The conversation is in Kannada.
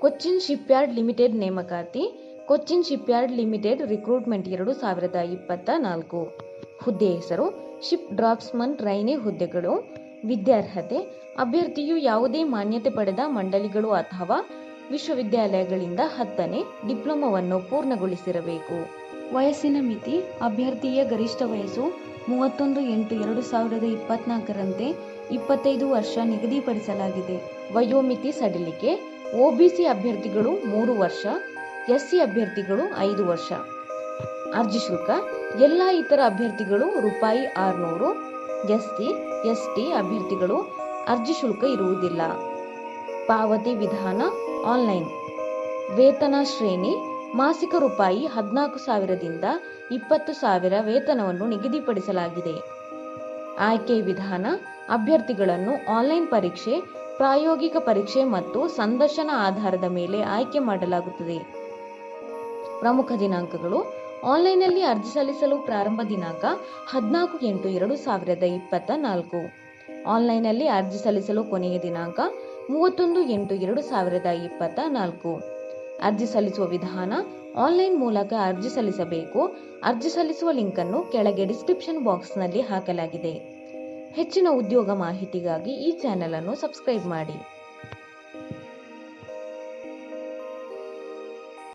ಕೊಚ್ಚಿನ್ ಶಿಪ್ಯಾರ್ಡ್ ಲಿಮಿಟೆಡ್ ನೇಮಕಾತಿ. Cochin shipyard limited recruitment 2024. ಹುದ್ದೆ ಹೆಸರು ಶಿಪ್ ಡ್ರಾಫ್ಟ್ಸ್ಮನ್ ಟ್ರೈನಿ ಹುದ್ದೆಗಳು. ವಿದ್ಯಾರ್ಹತೆ ಅಭ್ಯರ್ಥಿಯು ಯಾವುದೇ ಮಾನ್ಯತೆ ಪಡೆದ ಮಂಡಳಿಗಳು ಅಥವಾ ವಿಶ್ವವಿದ್ಯಾಲಯಗಳಿಂದ 10ನೇ ಡಿಪ್ಲೊಮಾವನ್ನು ಪೂರ್ಣಗೊಳಿಸಿರಬೇಕು. ವಯಸ್ಸಿನ ಮಿತಿ ಅಭ್ಯರ್ಥಿಯ ಗರಿಷ್ಠ ವಯಸ್ಸು 31/8/2024ರಂತೆ 25 ವರ್ಷ ನಿಗದಿಪಡಿಸಲಾಗಿದೆ. ವಯೋಮಿತಿ ಸಡಿಲಿಕೆ ಒಬಿಸಿ ಅಭ್ಯರ್ಥಿಗಳು 3 ವರ್ಷ, ಎಸ್ಸಿ ಅಭ್ಯರ್ಥಿಗಳು 5 ವರ್ಷ. ಅರ್ಜಿ ಶುಲ್ಕ ಎಲ್ಲ ಇತರ ಅಭ್ಯರ್ಥಿಗಳು ₹600, ಎಸ್ಸಿ ಎಸ್ಟಿ ಅಭ್ಯರ್ಥಿಗಳು ಅರ್ಜಿ ಶುಲ್ಕ ಇರುವುದಿಲ್ಲ. ಪಾವತಿ ವಿಧಾನ ಆನ್ಲೈನ್. ವೇತನ ಶ್ರೇಣಿ ಮಾಸಿಕ ₹14,000ದಿಂದ 20,000 ವೇತನವನ್ನು ನಿಗದಿಪಡಿಸಲಾಗಿದೆ. ಆಯ್ಕೆ ವಿಧಾನ ಅಭ್ಯರ್ಥಿಗಳನ್ನು ಆನ್ಲೈನ್ ಪರೀಕ್ಷೆ, ಪ್ರಾಯೋಗಿಕ ಪರೀಕ್ಷೆ ಮತ್ತು ಸಂದರ್ಶನ ಆಧಾರದ ಮೇಲೆ ಆಯ್ಕೆ ಮಾಡಲಾಗುತ್ತದೆ. ಪ್ರಮುಖ ದಿನಾಂಕಗಳು: ಆನ್ಲೈನ್ನಲ್ಲಿ ಅರ್ಜಿ ಸಲ್ಲಿಸಲು ಪ್ರಾರಂಭ ದಿನಾಂಕ 14/8/2024. ಆನ್ಲೈನ್ನಲ್ಲಿ ಅರ್ಜಿ ಸಲ್ಲಿಸಲು ಕೊನೆಯ ದಿನಾಂಕ 31/8/2024. ಅರ್ಜಿ ಸಲ್ಲಿಸುವ ವಿಧಾನ: ಆನ್ಲೈನ್ ಮೂಲಕ ಅರ್ಜಿ ಸಲ್ಲಿಸಬೇಕು. ಅರ್ಜಿ ಸಲ್ಲಿಸುವ ಲಿಂಕನ್ನು ಕೆಳಗೆ ಡಿಸ್ಕ್ರಿಪ್ಷನ್ ಬಾಕ್ಸ್ನಲ್ಲಿ ಹಾಕಲಾಗಿದೆ. ಹೆಚ್ಚಿನ ಉದ್ಯೋಗ ಮಾಹಿತಿಗಾಗಿ ಈ ಚಾನೆಲ್ ಅನ್ನು ಸಬ್ಸ್ಕ್ರೈಬ್ ಮಾಡಿ.